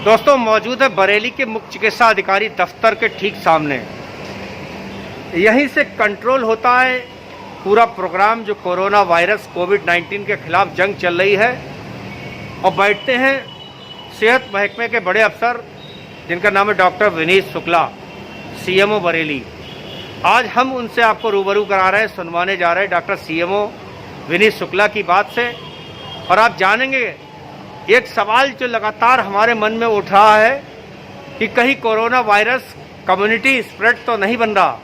दोस्तों मौजूद है बरेली के मुख्य चिकित्सा अधिकारी दफ्तर के ठीक सामने। यहीं से कंट्रोल होता है पूरा प्रोग्राम जो कोरोना वायरस कोविड-19 के खिलाफ जंग चल रही है। और बैठते हैं सेहत महकमे के बड़े अफसर जिनका नाम है डॉक्टर विनीत शुक्ला, सीएमओ बरेली। आज हम उनसे आपको रूबरू करा रहे हैं, सुनवाने जा रहे हैं डॉक्टर सीएमओ विनीत शुक्ला की बात से। और आप जानेंगे एक सवाल जो लगातार हमारे मन में उठ रहा है कि कहीं कोरोना वायरस कम्युनिटी स्प्रेड तो नहीं बन रहा,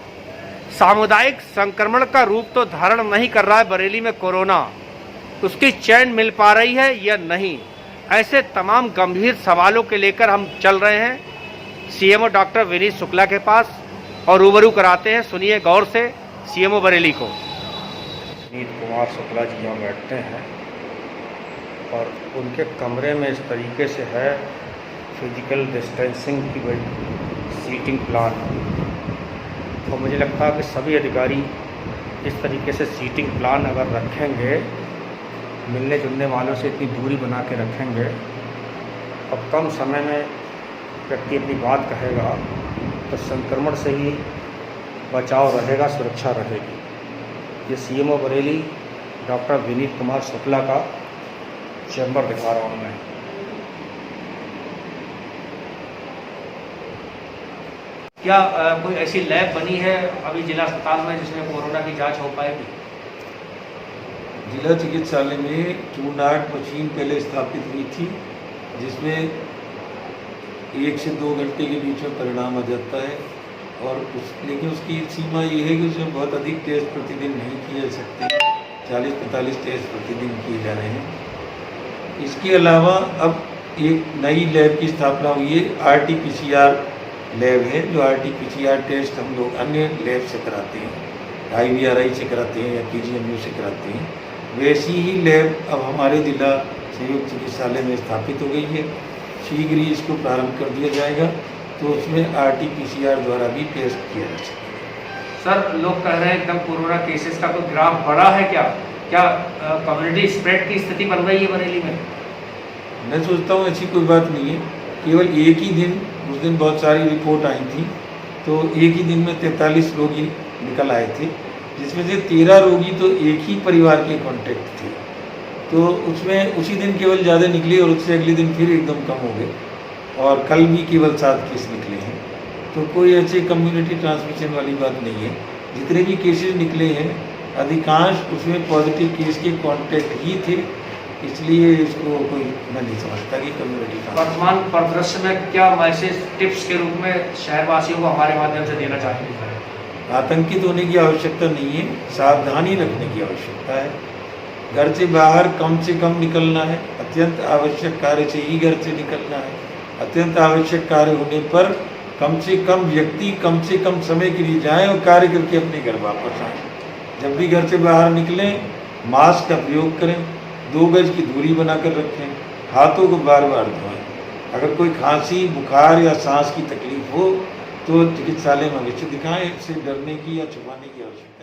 सामुदायिक संक्रमण का रूप तो धारण नहीं कर रहा है बरेली में कोरोना, उसकी चैन मिल पा रही है या नहीं। ऐसे तमाम गंभीर सवालों के लेकर हम चल रहे हैं सीएमओ डॉक्टर विनीत शुक्ला के पास और रूबरू कराते हैं। सुनिए गौर से सीएमओ बरेली को। विनीत कुमार शुक्ला जी यहाँ बैठते हैं और उनके कमरे में इस तरीके से है फिजिकल डिस्टेंसिंग की सीटिंग प्लान। और मुझे लगता है कि सभी अधिकारी इस तरीके से सीटिंग प्लान अगर रखेंगे, मिलने जुलने वालों से इतनी दूरी बना के रखेंगे, अब कम समय में व्यक्ति अपनी बात कहेगा तो संक्रमण से ही बचाव रहेगा, सुरक्षा रहेगी। ये सीएमओ बरेली डॉक्टर विनीत कुमार शुक्ला का चैम्बर दिखा रहा हूँ मैं। क्या कोई ऐसी लैब बनी है अभी जिला अस्पताल में जिसमें कोरोना की जांच हो पाएगी? जिला चिकित्सालय में ट्रूनाट मशीन पहले स्थापित हुई थी, जिसमें 1 से 2 घंटे के बीच में परिणाम आ जाता है। और लेकिन उसकी सीमा ये है कि उसमें बहुत अधिक टेस्ट प्रतिदिन नहीं किए जा सकते। 40-45 टेस्ट प्रतिदिन किए जा रहे हैं। इसके अलावा अब एक नई लैब की स्थापना हुई है, RT-PCR लैब है, जो RT-PCR टेस्ट हम लोग अन्य लैब से कराते हैं, IVRI से कराते हैं या PGMU से कराते हैं। वैसी ही लैब अब हमारे जिला संयुक्त चिकित्सालय में स्थापित हो गई है। शीघ्र ही इसको प्रारंभ कर दिया जाएगा, तो उसमें RT-PCR द्वारा भी टेस्ट किया जा सकेगा। सर, लोग कह रहे हैं एकदम कोरोना केसेस का कोई ग्राफ बढ़ा है क्या? क्या कम्युनिटी स्प्रेड की स्थिति बन रही है बरेली में? मैं सोचता हूँ ऐसी कोई बात नहीं है। केवल एक ही दिन, उस दिन बहुत सारी रिपोर्ट आई थी, तो एक ही दिन में 43 रोगी निकल आए थे, जिसमें से 13 रोगी तो एक ही परिवार के कॉन्टैक्ट थे। तो उसमें उसी दिन केवल ज़्यादा निकले और उससे अगले दिन फिर एकदम कम हो गए। और कल भी केवल 7 केस निकले हैं। तो कोई ऐसे कम्युनिटी ट्रांसमिशन वाली बात नहीं है। जितने भी केसेस निकले हैं अधिकांश उसमें पॉजिटिव केस के कॉन्टैक्ट ही थे, इसलिए इसको कोई मैं नहीं समझता कि कम्युनिटी। वर्तमान परिदृश्य में क्या मैसेज टिप्स के रूप में शहरवासियों को हमारे माध्यम से देना चाहते हैं? आतंकित होने की आवश्यकता नहीं है, सावधानी रखने की आवश्यकता है। घर से बाहर कम से कम निकलना है, अत्यंत आवश्यक कार्य से ही घर से निकलना है। अत्यंत आवश्यक कार्य होने पर कम से कम व्यक्ति कम से कम समय के लिए जाएं और कार्य करके अपने घर वापस आएँ। जब भी घर से बाहर निकलें मास्क का प्रयोग करें, 2 गज की दूरी बनाकर रखें, हाथों को बार बार धोएं। अगर कोई खांसी, बुखार या सांस की तकलीफ हो तो चिकित्सालय में अवश्य दिखाएं। इससे डरने की या छुपाने की आवश्यकता